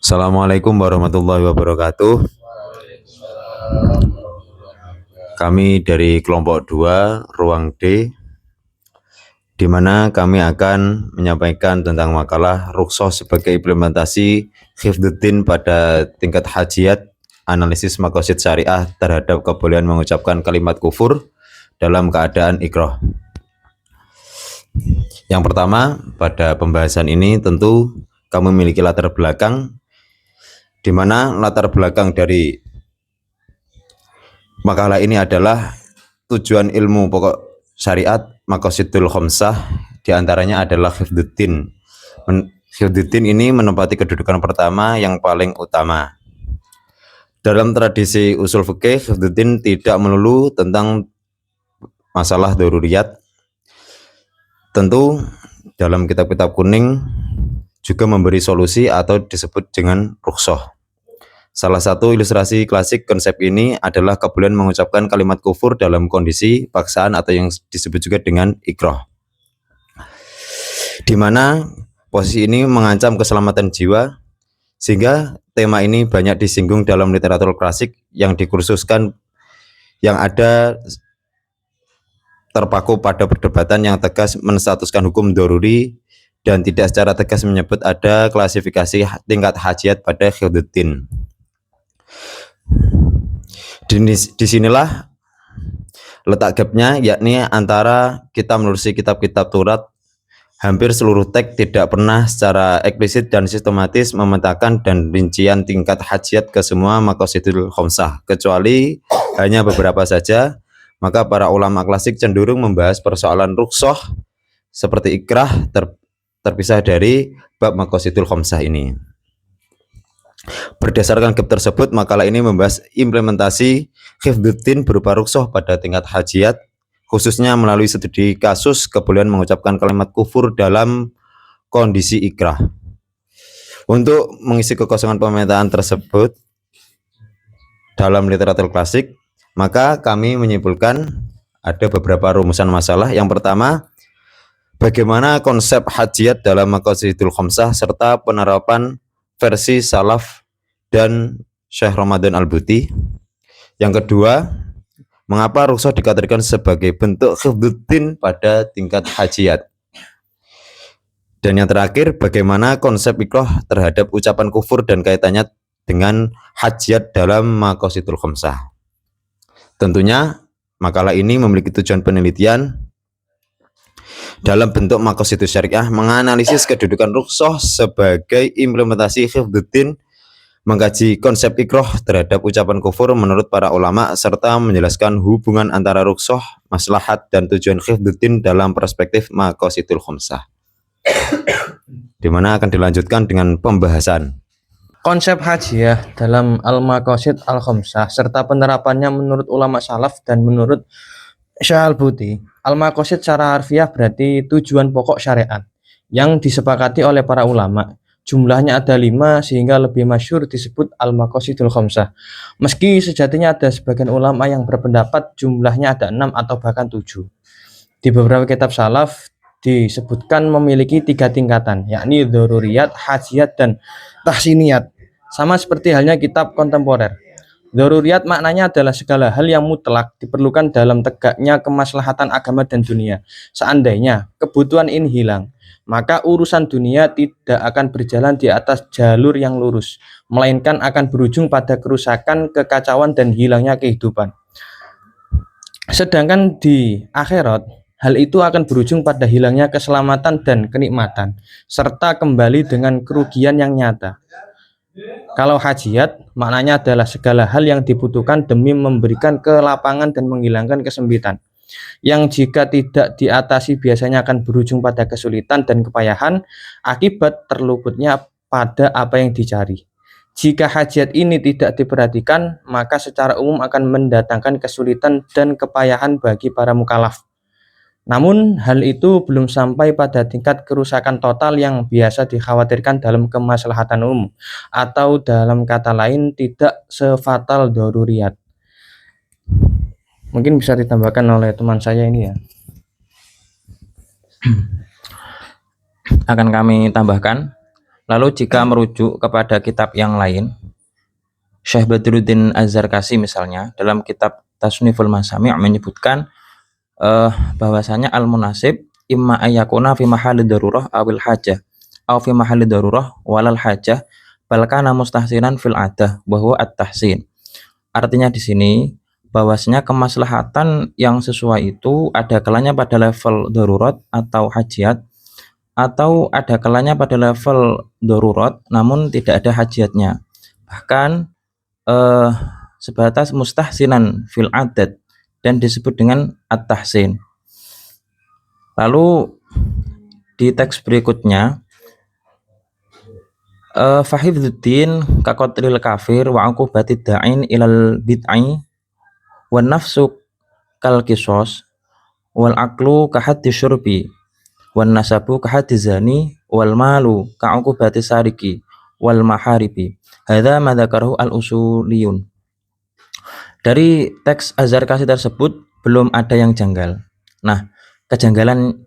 Assalamualaikum warahmatullahi wabarakatuh. Kami dari kelompok 2 ruang D, di mana kami akan menyampaikan tentang makalah rukhsah sebagai implementasi hifdzuddin pada tingkat hajiat, analisis maqasid syariah terhadap kebolehan mengucapkan kalimat kufur dalam keadaan ikrah. Yang pertama, pada pembahasan ini tentu kami memiliki latar belakang, di mana latar belakang dari makalah ini adalah tujuan ilmu pokok syariat maqasidul khamsah, diantaranya adalah hifdzuddin. Hifdzuddin ini menempati kedudukan pertama yang paling utama. Dalam tradisi usul fikih, hifdzuddin tidak melulu tentang masalah daruriyat. Tentu dalam kitab-kitab kuning juga memberi solusi atau disebut dengan rukhsah. Salah satu ilustrasi klasik konsep ini adalah kebolehan mengucapkan kalimat kufur dalam kondisi paksaan atau yang disebut juga dengan ikrah, di mana posisi ini mengancam keselamatan jiwa, sehingga tema ini banyak disinggung dalam literatur klasik yang dikursuskan, yang ada terpaku pada perdebatan yang tegas menstatuskan hukum daruri dan tidak secara tegas menyebut ada klasifikasi tingkat hajiat pada hifdzuddin. Disinilah letak gapnya, yakni antara kita menelusuri kitab-kitab Taurat, hampir seluruh teks tidak pernah secara eksplisit dan sistematis memetakan dan rincian tingkat hajiat ke semua maqasidul khamsah, kecuali hanya beberapa saja. Maka para ulama klasik cenderung membahas persoalan rukhsah seperti ikrah terpisah dari bab maqasidul khamsah ini. Berdasarkan gap tersebut, makalah ini membahas implementasi hifdzuddin berupa rukhsah pada tingkat hajiat, khususnya melalui studi kasus kebolehan mengucapkan kalimat kufur dalam kondisi ikrah. Untuk mengisi kekosongan pemetaan tersebut dalam literatur klasik, maka kami menyimpulkan ada beberapa rumusan masalah. Yang pertama, bagaimana konsep hajiat dalam maqasidul khamsah serta penerapan versi salaf dan Syekh Ramadan Al-Buti. Yang kedua, mengapa rukhsah dikategorikan sebagai bentuk hifdzuddin pada tingkat hajiat. Dan yang terakhir, bagaimana konsep ikrah terhadap ucapan kufur dan kaitannya dengan hajiat dalam maqasidul khamsah. Tentunya makalah ini memiliki tujuan penelitian dalam bentuk maqasidus syariah, menganalisis kedudukan rukhsah sebagai implementasi hifdzuddin, mengkaji konsep ikrah terhadap ucapan kufur menurut para ulama, serta menjelaskan hubungan antara rukhsah, maslahat, dan tujuan hifdzuddin dalam perspektif maqasidul khamsah, di mana akan dilanjutkan dengan pembahasan konsep hajiah dalam al-maqasid al-khamsah serta penerapannya menurut ulama salaf dan menurut Syekh Al-Buti. Al-maqasid secara harfiah berarti tujuan pokok syariat yang disepakati oleh para ulama. Jumlahnya ada 5 sehingga lebih masyhur disebut al-maqasidul khamsah. Meski sejatinya ada sebagian ulama yang berpendapat jumlahnya ada 6 atau bahkan 7. Di beberapa kitab salaf disebutkan memiliki 3 tingkatan, yakni daruriyat, hajiat, dan tahsiniyat. Sama seperti halnya kitab kontemporer. Daruriyat maknanya adalah segala hal yang mutlak diperlukan dalam tegaknya kemaslahatan agama dan dunia. Seandainya kebutuhan ini hilang, maka urusan dunia tidak akan berjalan di atas jalur yang lurus, melainkan akan berujung pada kerusakan, kekacauan, dan hilangnya kehidupan. Sedangkan di akhirat, hal itu akan berujung pada hilangnya keselamatan dan kenikmatan, serta kembali dengan kerugian yang nyata. Kalau hajiat, maknanya adalah segala hal yang dibutuhkan demi memberikan kelapangan dan menghilangkan kesempitan, yang jika tidak diatasi biasanya akan berujung pada kesulitan dan kepayahan akibat terluputnya pada apa yang dicari. Jika hajiat ini tidak diperhatikan, maka secara umum akan mendatangkan kesulitan dan kepayahan bagi para mukallaf. Namun, hal itu belum sampai pada tingkat kerusakan total yang biasa dikhawatirkan dalam kemaslahatan umum, atau dalam kata lain tidak sefatal daruriyat. Mungkin bisa ditambahkan oleh teman saya ini ya. Akan kami tambahkan, Lalu jika merujuk kepada kitab yang lain, Syekh Badruddin Az-Zarkasi misalnya dalam kitab Tasniful Masami' menyebutkan bahwasanya al-munasib imma ayyakuna fi mahalli darurah awil hajah aw fi mahalli darurah walal hajah bal kana mustahsinan fil adah wa huwa at-tahsin. Artinya di sini bahwasanya kemaslahatan yang sesuai itu ada kalanya pada level darurat atau hajiat, atau ada kalanya pada level darurat namun tidak ada hajiatnya. Bahkan eh, sebatas mustahsinan fil adat dan disebut dengan at-tahsin. Lalu di teks berikutnya fahifdzuddin kakotril kafir wa uqubatid da'in ilal bid'ai wan nafsu kal kisos wal aqlu kahaddi syurbi wan nasabu kahaddi zani wal malu ka'uqubati sariki wal maharibi. Hadza ma dzakarahu al usuliyun. Dari teks Az-Zarkasi tersebut belum ada yang janggal. Nah, kejanggalan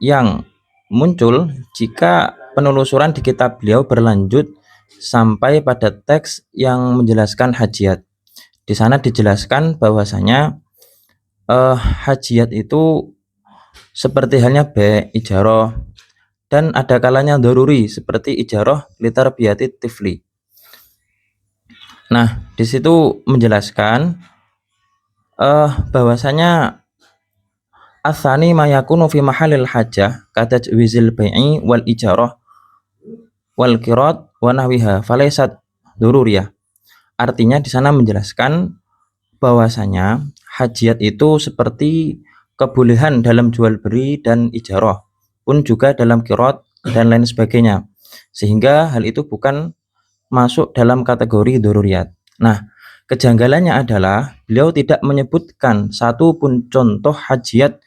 yang muncul jika penelusuran di kitab beliau berlanjut sampai pada teks yang menjelaskan hajiat. Di sana dijelaskan bahwasanya hajiat itu seperti halnya ijaroh dan ada kalanya daruri seperti ijaroh litarbiyati tifli. Nah, di situ menjelaskan bahwasanya asani mayakunu fi mahalil hajah kata wizil bai'i wal ijarah wal kirat wa nahwiha falaisat dururiyah. Artinya di sana menjelaskan bahwasanya hajiat itu seperti kebolehan dalam jual beli dan ijarah, pun juga dalam kirat dan lain sebagainya. Sehingga hal itu bukan masuk dalam kategori dururiyat. Nah, kejanggalannya adalah beliau tidak menyebutkan satu pun contoh hajiat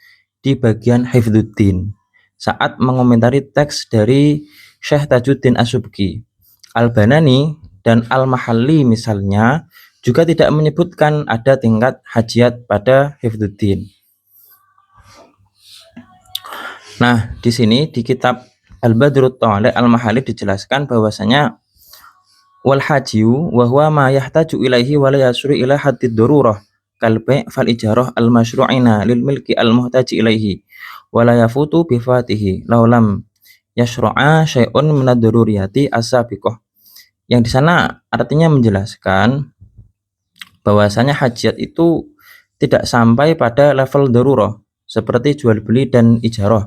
di bagian Hifdzuddin saat mengomentari teks dari Syekh Tajuddin As-Subki. Al-Banani dan Al-Mahalli misalnya juga tidak menyebutkan ada tingkat hajiat pada Hifdzuddin. Nah, di sini di kitab Al-Badrut Thali Al-Mahalli dijelaskan bahwasanya wal hajiu wa huwa ma yahtaju ilaihi wa la yasru ila haddid darurah kal bai' fal ijarah al masyru'ina lil milki al muhtaji ilaihi wa la yafutu bi fatihi law lam yashra'a syai'un min ad-daruriyati as-sabiqah. Yang di sana artinya menjelaskan bahwasanya hajiat itu tidak sampai pada level darurah seperti jual beli dan ijarah.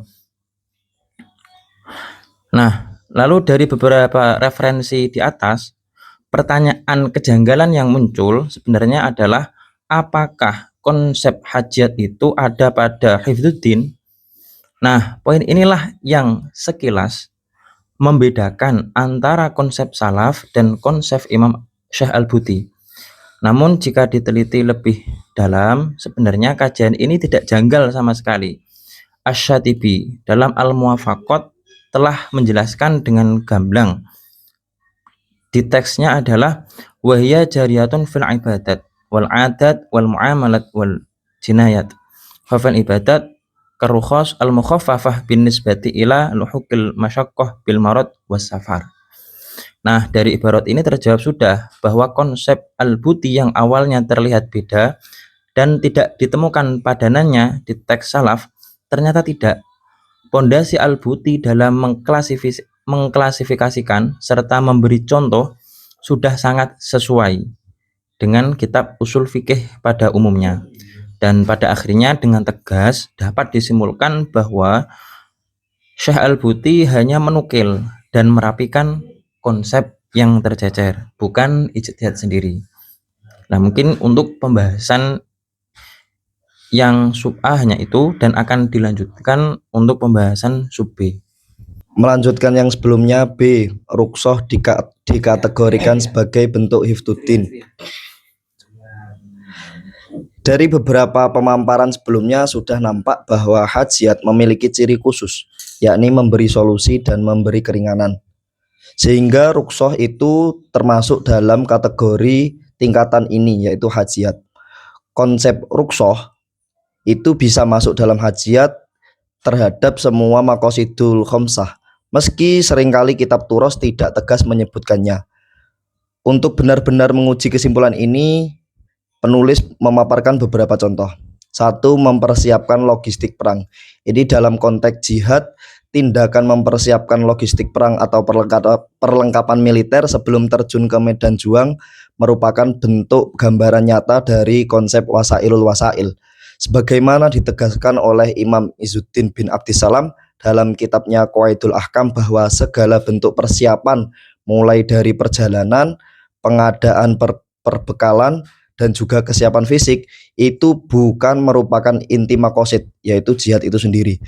Nah, lalu dari beberapa referensi di atas, pertanyaan kejanggalan yang muncul sebenarnya adalah apakah konsep hajiat itu ada pada Hifdzuddin? Nah, poin inilah yang sekilas membedakan antara konsep salaf dan konsep Imam Syekh Al-Buti. Namun jika diteliti lebih dalam, sebenarnya kajian ini tidak janggal sama sekali. Asy-Syatibi dalam Al-Muwafaqat telah menjelaskan dengan gamblang. Di teksnya adalah wahya jariyatun fil ibadat wal adat wal muamalat wal jinayat. Fa fil ibadat karukhas al mukhaffafah bin nisbati ila luhukil masyaqqah bil marad was safar. Nah, dari ibarat ini terjawab sudah bahwa konsep al-buti yang awalnya terlihat beda dan tidak ditemukan padanannya di teks salaf ternyata tidak. Pondasi al-buti dalam mengklasifikasikan serta memberi contoh sudah sangat sesuai dengan kitab usul fikih pada umumnya, dan pada akhirnya dengan tegas dapat disimpulkan bahwa Syekh Al-Buti hanya menukil dan merapikan konsep yang tercecer, bukan ijtihad sendiri. Nah, mungkin untuk pembahasan yang sub A hanya itu dan akan dilanjutkan untuk pembahasan sub B. Melanjutkan yang sebelumnya, B. Rukhsah dikategorikan sebagai bentuk Hifdzuddin. Dari beberapa pemaparan sebelumnya sudah nampak bahwa hajiat memiliki ciri khusus, yakni memberi solusi dan memberi keringanan. Sehingga rukhsah itu termasuk dalam kategori tingkatan ini, yaitu hajiat. Konsep rukhsah itu bisa masuk dalam hajiat terhadap semua maqasidul khamsah, Meski seringkali kitab Turos tidak tegas menyebutkannya. Untuk benar-benar menguji kesimpulan ini, penulis memaparkan beberapa contoh. 1. Mempersiapkan logistik perang. Ini dalam konteks jihad, tindakan mempersiapkan logistik perang atau perlengkapan militer sebelum terjun ke medan juang merupakan bentuk gambaran nyata dari konsep wasailul wasail. Sebagaimana ditegaskan oleh Imam Izzuddin bin Abdissalam dalam kitabnya Qawaidul Ahkam bahwa segala bentuk persiapan mulai dari perjalanan, pengadaan perbekalan, dan juga kesiapan fisik itu bukan merupakan inti maqasid, yaitu jihad itu sendiri,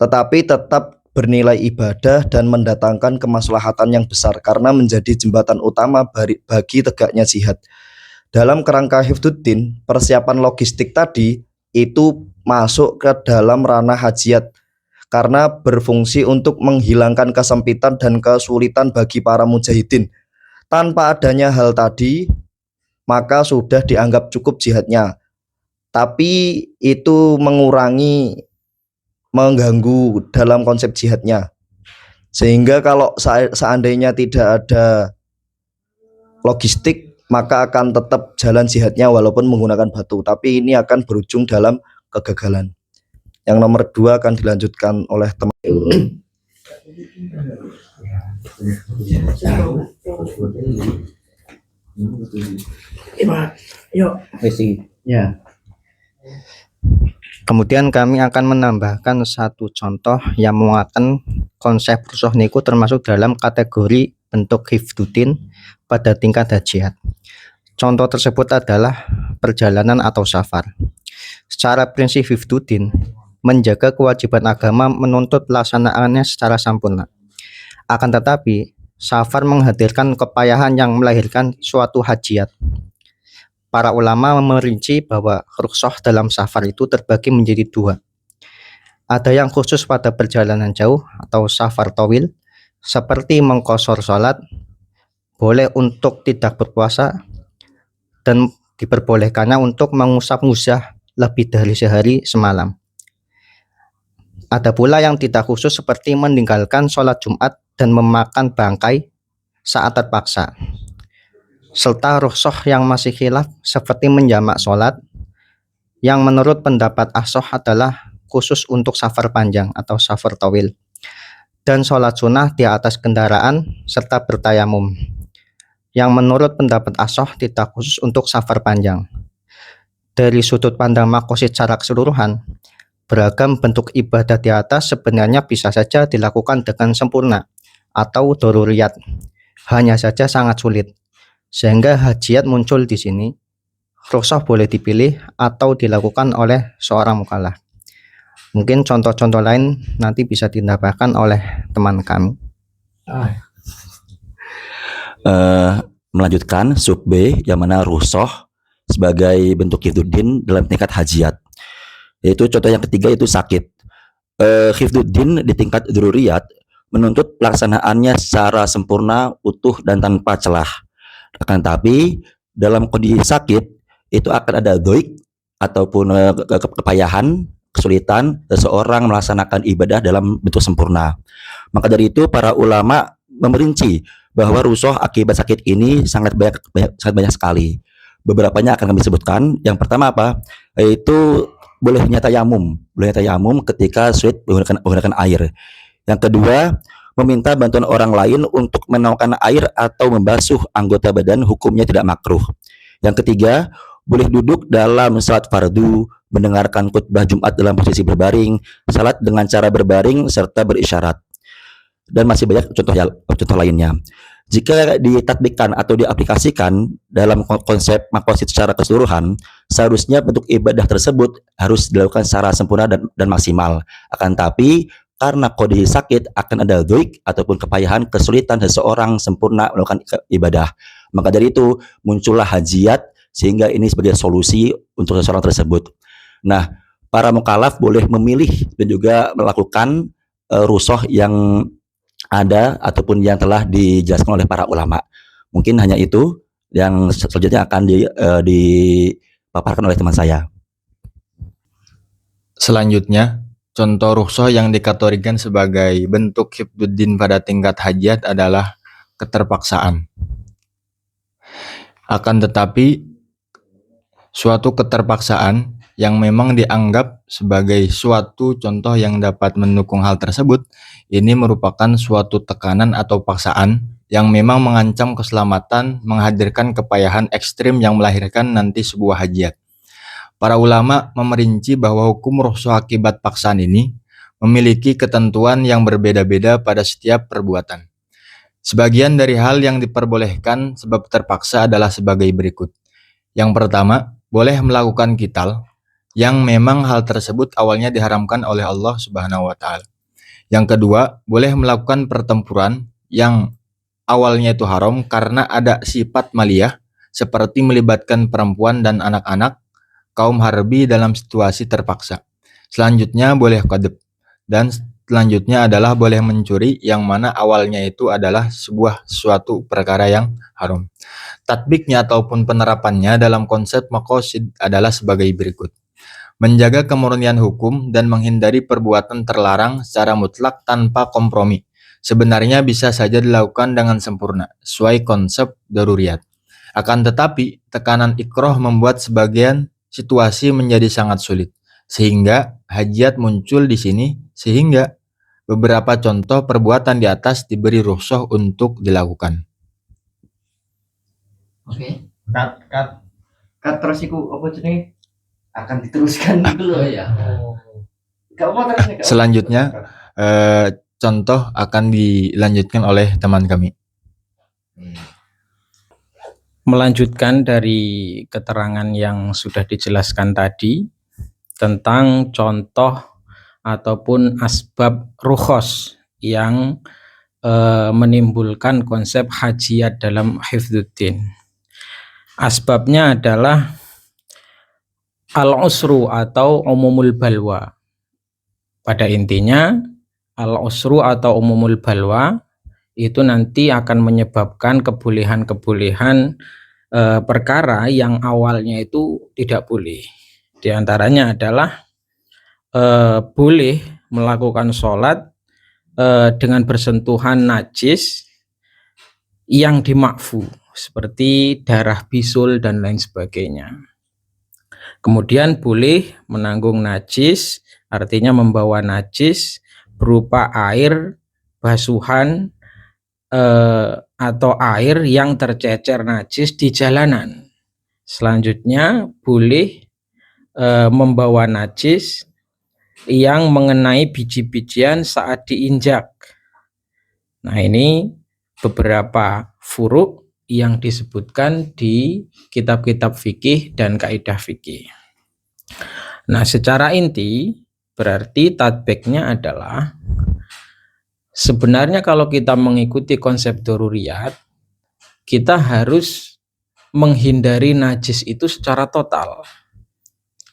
tetapi tetap bernilai ibadah dan mendatangkan kemaslahatan yang besar karena menjadi jembatan utama bagi tegaknya jihad. Dalam kerangka Hifdzuddin, persiapan logistik tadi itu masuk ke dalam ranah hajiat karena berfungsi untuk menghilangkan kesempitan dan kesulitan bagi para mujahidin. Tanpa adanya hal tadi, maka sudah dianggap cukup jihadnya. Tapi itu mengganggu dalam konsep jihadnya. Sehingga kalau seandainya tidak ada logistik, maka akan tetap jalan jihadnya walaupun menggunakan batu, tapi ini akan berujung dalam kegagalan. Yang nomor 2 akan dilanjutkan oleh teman. Kemudian kami akan menambahkan satu contoh yang menguatkan konsep rusuh niku termasuk dalam kategori bentuk Hifdzuddin pada tingkat hajiat. Contoh tersebut adalah perjalanan atau safar. Secara prinsip Hifdzuddin, menjaga kewajiban agama menuntut pelaksanaannya secara sempurna. Akan tetapi, safar menghadirkan kepayahan yang melahirkan suatu hajiat. Para ulama merinci bahwa rukhsah dalam safar itu terbagi menjadi 2. Ada yang khusus pada perjalanan jauh atau safar tawil, seperti mengqashar salat, boleh untuk tidak berpuasa, dan diperbolehkannya untuk mengusap muzah lebih dari sehari semalam. Ada pula yang tidak khusus seperti meninggalkan sholat Jumat dan memakan bangkai saat terpaksa. Serta rukhsah yang masih khilaf seperti menjamak sholat, yang menurut pendapat Ashah adalah khusus untuk safar panjang atau safar tawil, dan sholat sunnah di atas kendaraan serta bertayamum, yang menurut pendapat Ashah tidak khusus untuk safar panjang. Dari sudut pandang maqasid secara keseluruhan, beragam bentuk ibadah di atas sebenarnya bisa saja dilakukan dengan sempurna atau daruriyat, hanya saja sangat sulit. Sehingga hajiat muncul di sini. Rukhsah boleh dipilih atau dilakukan oleh seorang mukallaf. Mungkin contoh-contoh lain nanti bisa ditambahkan oleh teman kami. Melanjutkan sub B yang mana rukhsah sebagai bentuk Hifdzuddin dalam tingkat hajiat. Yaitu contoh yang ketiga itu sakit. Hifdzuddin di tingkat daruriyat menuntut pelaksanaannya secara sempurna, utuh dan tanpa celah. Akan tetapi dalam kondisi sakit itu akan ada dhaik ataupun kepayahan, kesulitan seseorang melaksanakan ibadah dalam bentuk sempurna. Maka dari itu para ulama memerinci bahwa rukhsah akibat sakit ini sangat banyak sekali. Beberapanya akan kami sebutkan. Yang pertama apa? Yaitu bolehnya tayamum ketika sulit menggunakan air. Yang kedua, meminta bantuan orang lain untuk menawarkan air atau membasuh anggota badan, hukumnya tidak makruh. Yang ketiga, boleh duduk dalam salat fardu, mendengarkan khutbah Jumat dalam posisi berbaring, salat dengan cara berbaring serta berisyarat. Dan masih banyak contoh lainnya. Jika ditatbikkan atau diaplikasikan dalam konsep maqasid secara keseluruhan, seharusnya bentuk ibadah tersebut harus dilakukan secara sempurna dan maksimal. Akan tapi karena kondisi sakit akan ada dhaik ataupun kepayahan, kesulitan seseorang sempurna melakukan ibadah. Maka dari itu muncullah hajiat, sehingga ini sebagai solusi untuk seseorang tersebut. Nah, para mukallaf boleh memilih dan juga melakukan rukhsah yang ada ataupun yang telah dijelaskan oleh para ulama. Mungkin hanya itu yang selanjutnya akan dipaparkan oleh teman saya. Selanjutnya, contoh rukhsah yang dikategorikan sebagai bentuk hifdzuddin pada tingkat hajat adalah keterpaksaan. Akan tetapi, suatu keterpaksaan yang memang dianggap sebagai suatu contoh yang dapat mendukung hal tersebut, ini merupakan suatu tekanan atau paksaan yang memang mengancam keselamatan, menghadirkan kepayahan ekstrim yang melahirkan nanti sebuah hajat. Para ulama memerinci bahwa hukum rukhsah akibat paksaan ini memiliki ketentuan yang berbeda-beda pada setiap perbuatan. Sebagian dari hal yang diperbolehkan sebab terpaksa adalah sebagai berikut. Yang pertama, boleh melakukan qital yang memang hal tersebut awalnya diharamkan oleh Allah Subhanahu wa taala. Yang kedua, boleh melakukan pertempuran yang awalnya itu haram karena ada sifat maliyah seperti melibatkan perempuan dan anak-anak kaum harbi dalam situasi terpaksa. Selanjutnya boleh qadhf, dan selanjutnya adalah boleh mencuri yang mana awalnya itu adalah suatu perkara yang haram. Tatbiknya ataupun penerapannya dalam konsep maqasid adalah sebagai berikut. Menjaga kemurnian hukum dan menghindari perbuatan terlarang secara mutlak tanpa kompromi. Sebenarnya bisa saja dilakukan dengan sempurna, sesuai konsep daruriyat. Akan tetapi, tekanan ikroh membuat sebagian situasi menjadi sangat sulit. Sehingga hajat muncul di sini, sehingga beberapa contoh perbuatan di atas diberi rukhsah untuk dilakukan. Oke. Kat terus iku apa jenenge akan diteruskan gitu loh. Ya. Gak apa terusnya. Selanjutnya, contoh akan dilanjutkan oleh teman kami. Melanjutkan dari keterangan yang sudah dijelaskan tadi tentang contoh ataupun asbab rukhos yang menimbulkan konsep hajiyat dalam hifdzuddin. Asbabnya adalah al-usru atau umumul balwa. Pada intinya, al-usru atau umumul balwa itu nanti akan menyebabkan kebolehan-kebolehan perkara yang awalnya itu tidak boleh. Di antaranya adalah boleh melakukan sholat dengan bersentuhan najis yang dimakfu, seperti darah bisul dan lain sebagainya. Kemudian boleh menanggung najis, artinya membawa najis berupa air, basuhan, atau air yang tercecer najis di jalanan. Selanjutnya boleh membawa najis yang mengenai biji-bijian saat diinjak. Nah, ini beberapa furuk yang disebutkan di kitab-kitab fikih dan kaidah fikih. Nah, secara inti berarti tatbiknya adalah sebenarnya kalau kita mengikuti konsep daruriyat, kita harus menghindari najis itu secara total.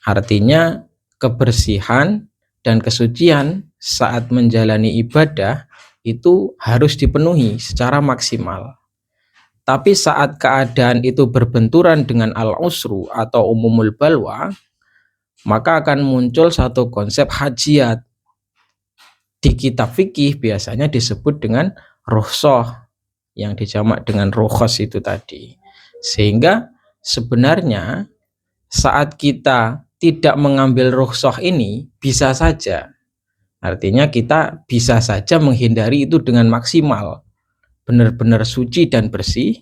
Artinya kebersihan dan kesucian saat menjalani ibadah itu harus dipenuhi secara maksimal. Tapi saat keadaan itu berbenturan dengan al-usru atau umumul balwa, maka akan muncul satu konsep hajiyat. Di kitab fikih biasanya disebut dengan rukhsah, yang dijamak dengan rukhos itu tadi. Sehingga sebenarnya saat kita tidak mengambil rukhsah ini bisa saja. Artinya kita bisa saja menghindari itu dengan maksimal, benar-benar suci dan bersih,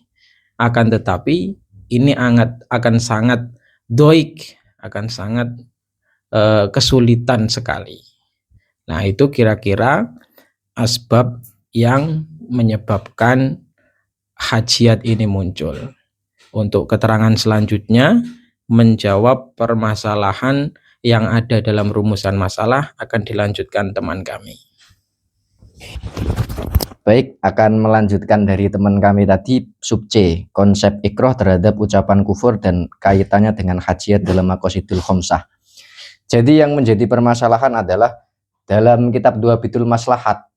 akan tetapi ini akan sangat doik, akan sangat kesulitan sekali. Nah, itu kira-kira asbab yang menyebabkan hajiyat ini muncul. Untuk keterangan selanjutnya, menjawab permasalahan yang ada dalam rumusan masalah akan dilanjutkan teman kami. Baik, akan melanjutkan dari teman kami tadi, sub C, konsep ikroh terhadap ucapan kufur dan kaitannya dengan hajiyat dalam maqasidul khamsah. Jadi yang menjadi permasalahan adalah dalam kitab Dua Bitul Maslahat,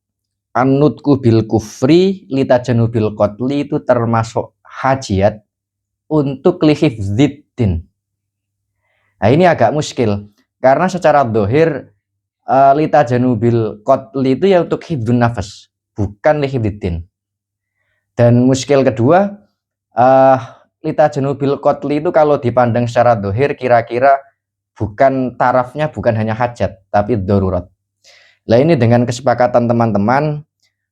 an-nutqu bil kufri litajanubil qatli itu termasuk hajiyat untuk lihifdziddin. Nah, ini agak muskil karena secara dohir Lita janubil qatli itu ya untuk hifdun nafas, bukan li hifdiddin. Dan muskil kedua, lita janubil qatli itu kalau dipandang secara dohir kira-kira bukan tarafnya bukan hanya hajat tapi darurat. Nah ini dengan kesepakatan teman-teman,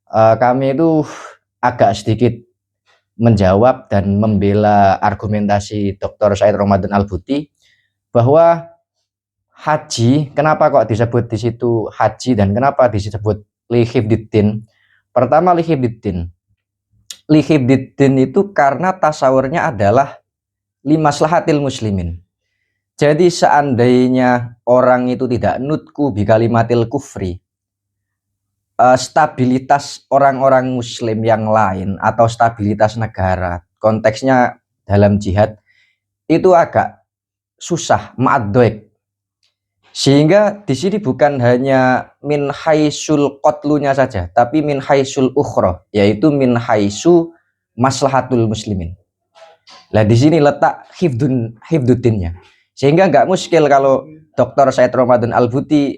kami itu agak sedikit menjawab dan membela argumentasi Dr. Said Ramadan Al-Buti bahwa haji, kenapa kok disebut di situ haji dan kenapa disebut li hifdiddin? Pertama, li hifdiddin. Li hifdiddin itu karena tasawurnya adalah limaslahatil muslimin. Jadi seandainya orang itu tidak nutku bi kalimatil kufri, stabilitas orang-orang muslim yang lain atau stabilitas negara, konteksnya dalam jihad itu agak susah, ma'addoik. Sehingga di sini bukan hanya min haisul qatlunya saja, tapi min haisul ukhra, yaitu min haisu maslahatul muslimin. Nah di sini letak hifduddinnya. Sehingga nggak muskil kalau Dr. Said Ramadan Al-Buti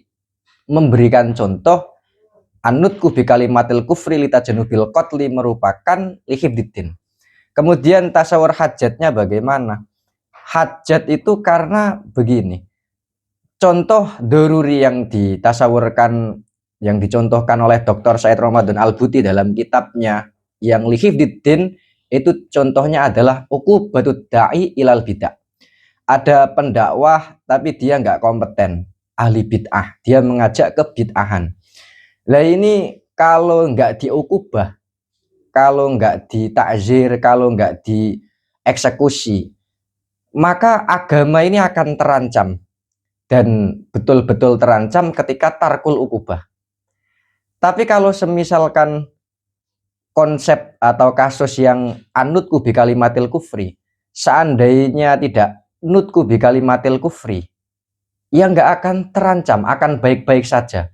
memberikan contoh anutku bi kalimatil kufri lita janubil qatli merupakan li hifdiddin. Kemudian tasawur hajatnya bagaimana? Hajat itu karena begini. Contoh daruri yang ditasawurkan, yang dicontohkan oleh Dr. Said Ramadan Al-Buti dalam kitabnya yang li hifdiddin itu contohnya adalah uqubatud da'i ilal bid'ah. Ada pendakwah tapi dia nggak kompeten, ahli bid'ah, dia mengajak ke bid'ahan. Lah ini kalau nggak diukubah, kalau nggak ditakzir, kalau nggak dieksekusi, maka agama ini akan terancam. Dan betul-betul terancam ketika tarkul ukubah. Tapi kalau semisalkan konsep atau kasus yang anutku bi kalimatil kufri, seandainya tidak nutku bi kalimatil kufri, ya nggak akan terancam, akan baik-baik saja.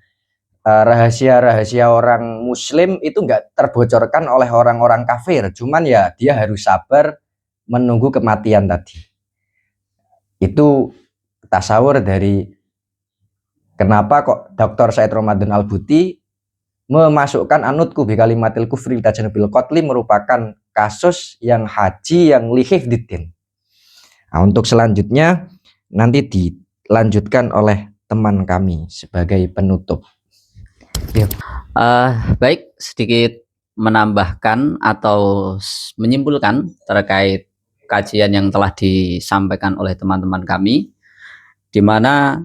Rahasia-rahasia orang muslim itu nggak terbocorkan oleh orang-orang kafir, cuman ya dia harus sabar menunggu kematian tadi. Itu tasawur dari kenapa kok Dr. Said Ramadan Al-Buti memasukkan anutku bi kalimatil kufri tajanubil qatli merupakan kasus yang haji yang li hifdiddin. Nah, untuk selanjutnya nanti dilanjutkan oleh teman kami sebagai penutup. Baik, sedikit menambahkan atau menyimpulkan terkait kajian yang telah disampaikan oleh teman-teman kami, di mana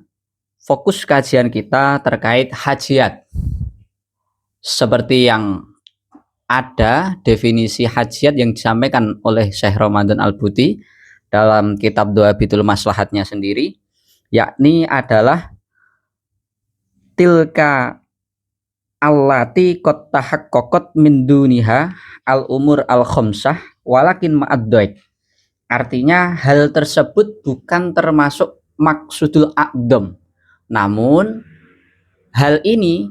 fokus kajian kita terkait hajiat. Seperti yang ada definisi hajiat yang disampaikan oleh Syekh Ramadan Al-Buti dalam kitab Doa Bitul Maslahatnya sendiri, yakni adalah tilka allati qad tahaqqaqat min duniha al-umur al-khamsah walakin ma'ad-daik. Artinya hal tersebut bukan termasuk maksudul a'dham, namun hal ini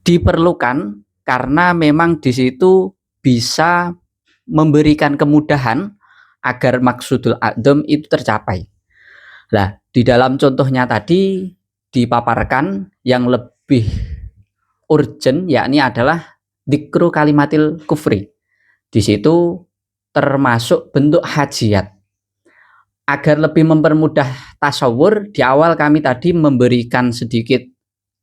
diperlukan karena memang di situ bisa memberikan kemudahan agar maksudul a'dham itu tercapai. Nah, di dalam contohnya tadi dipaparkan yang lebih urgent yakni adalah dzikru kalimatil kufri. Di situ termasuk bentuk hajiat. Agar lebih mempermudah tasawur, di awal kami tadi memberikan sedikit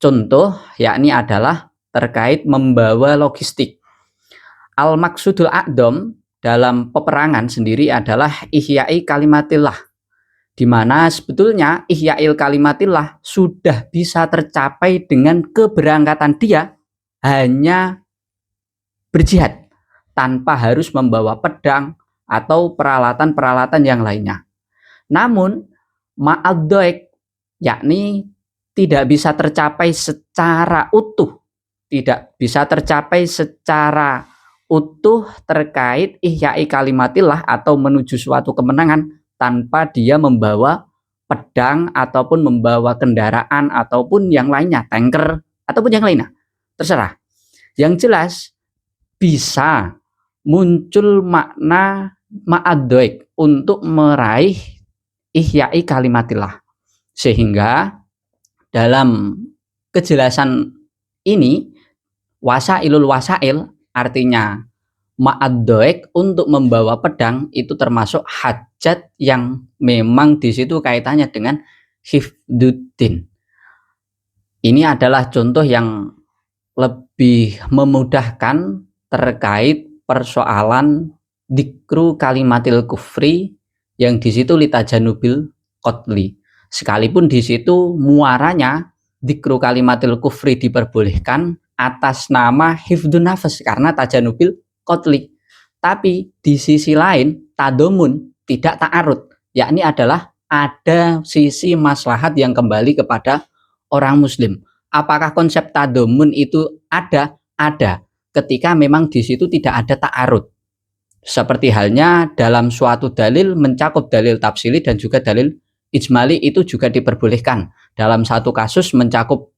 contoh, yakni adalah terkait membawa logistik. Al-maksudul a'dham dalam peperangan sendiri adalah ihya'i kalimatillah, di mana sebetulnya ihya'il kalimatillah sudah bisa tercapai dengan keberangkatan dia hanya berjihad, tanpa harus membawa pedang atau peralatan-peralatan yang lainnya. Namun ma'ad-daik, yakni tidak bisa tercapai secara utuh, tidak bisa tercapai secara utuh terkait ihya'i kalimatillah atau menuju suatu kemenangan tanpa dia membawa pedang ataupun membawa kendaraan ataupun yang lainnya, tanker ataupun yang lainnya, terserah. Yang jelas bisa muncul makna ma'ad-daik untuk meraih ihya'i kalimatillah, sehingga dalam kejelasan ini wasailul wasail artinya ma'addoek untuk membawa pedang itu termasuk hajat yang memang di situ kaitannya dengan hifduddin. Ini adalah contoh yang lebih memudahkan terkait persoalan dikru kalimatil kufri yang di situ litajanubil qotli. Sekalipun di situ muaranya dikru kalimatil kufri diperbolehkan atas nama hifdun nafas karena tajanubil qotli. Tapi di sisi lain tadomun tidak ta'arud, yakni adalah ada sisi maslahat yang kembali kepada orang muslim. Apakah konsep tadomun itu ada? Ada. Ketika memang di situ tidak ada ta'arud. Seperti halnya dalam suatu dalil mencakup dalil tafsili dan juga dalil ijmali itu juga diperbolehkan. Dalam satu kasus mencakup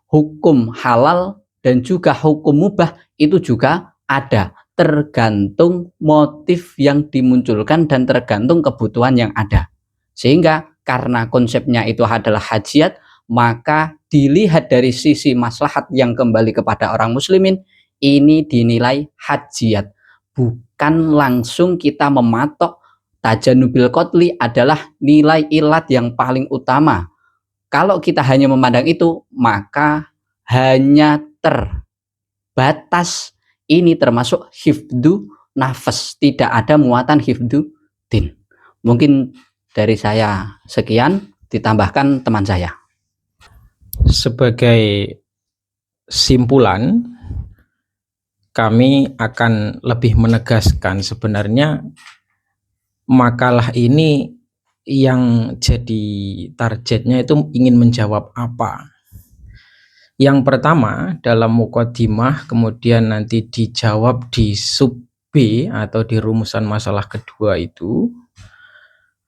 hukum halal dan juga hukum mubah itu juga ada. Tergantung motif yang dimunculkan dan tergantung kebutuhan yang ada. Sehingga karena konsepnya itu adalah hajiat, maka dilihat dari sisi maslahat yang kembali kepada orang muslimin, ini dinilai hajiat. Bukan langsung kita mematok tajanubil qotli adalah nilai ilat yang paling utama. Kalau kita hanya memandang itu, maka hanya terbatas ini termasuk hifdu nafas, tidak ada muatan hifdu din. Mungkin dari saya sekian, ditambahkan teman saya. Sebagai simpulan, kami akan lebih menegaskan sebenarnya makalah ini yang jadi targetnya itu ingin menjawab apa. Yang pertama dalam muqaddimah, kemudian nanti dijawab di sub B atau di rumusan masalah kedua itu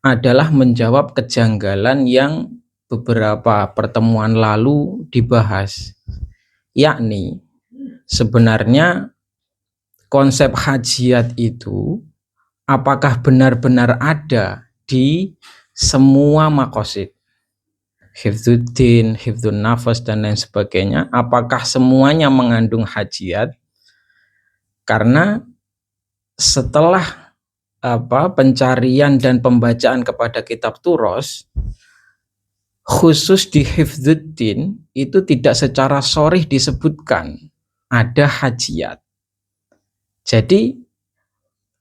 adalah menjawab kejanggalan yang beberapa pertemuan lalu dibahas, yakni sebenarnya konsep hajiat itu apakah benar-benar ada di semua maqasid, hifdzuddin, hifdzun nafas dan lain sebagainya, apakah semuanya mengandung hajiat? Karena setelah pencarian dan pembacaan kepada kitab Turos, khusus di hifdzuddin itu tidak secara sharih disebutkan ada hajiat. Jadi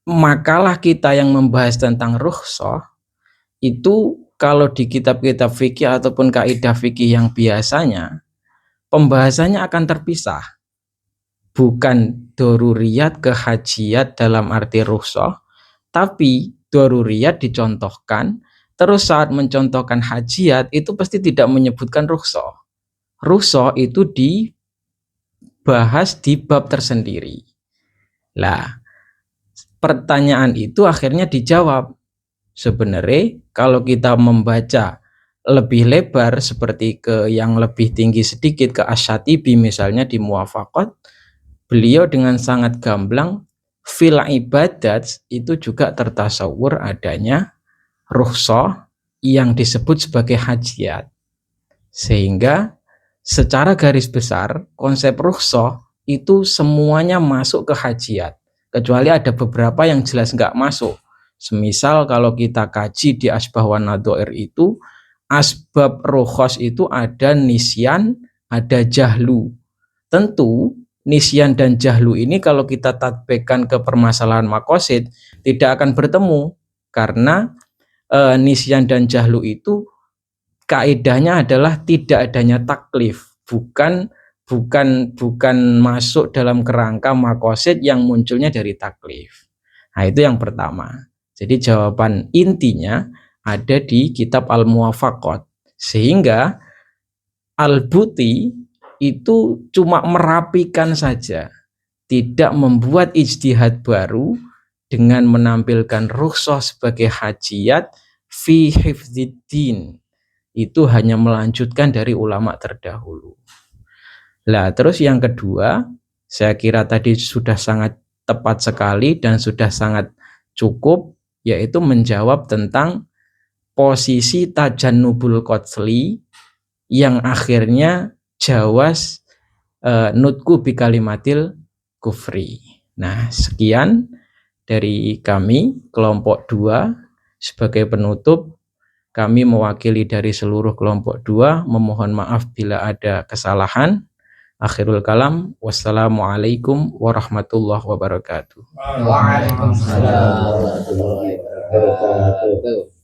makalah kita yang membahas tentang rukhsah itu kalau di kitab-kitab fikih ataupun kaidah fikih yang biasanya pembahasannya akan terpisah. Bukan doruriyat ke hajiat dalam arti rukhsah, tapi doruriyat dicontohkan, terus saat mencontohkan hajiat itu pasti tidak menyebutkan rukhsah. Rukhsah itu dibahas di bab tersendiri. Lah, pertanyaan itu akhirnya dijawab. Sebenarnya kalau kita membaca lebih lebar seperti ke yang lebih tinggi sedikit ke Asy-Syatibi misalnya di Muwafaqat, beliau dengan sangat gamblang fil ibadat itu juga tertasawur adanya rukhsah yang disebut sebagai hajiat. Sehingga secara garis besar konsep rukhsah itu semuanya masuk ke hajiat, kecuali ada beberapa yang jelas nggak masuk. Semisal kalau kita kaji di asbah wan nadhair itu asbab rukhsah itu ada nisyan, ada jahlu. Tentu nisyan dan jahlu ini kalau kita tatbikkan ke permasalahan maqasid tidak akan bertemu, karena nisyan dan jahlu itu kaidahnya adalah tidak adanya taklif, bukan masuk dalam kerangka maqasid yang munculnya dari taklif. Nah, itu yang pertama. Jadi jawaban intinya ada di kitab Al-Muwafaqat. Sehingga Al-Buti itu cuma merapikan saja, tidak membuat ijtihad baru dengan menampilkan rukhsah sebagai hajiat fi hifdziddin. Itu hanya melanjutkan dari ulama terdahulu. Lah, terus yang kedua, saya kira tadi sudah sangat tepat sekali dan sudah sangat cukup, yaitu menjawab tentang posisi tajannubul qotli yang akhirnya jawas nutku bi kalimatil kufri. Nah, sekian dari kami kelompok 2 sebagai penutup. Kami mewakili dari seluruh kelompok 2 memohon maaf bila ada kesalahan. Akhirul kalam, wassalamualaikum warahmatullahi wabarakatuh. Waalaikumsalam warahmatullahi wabarakatuh.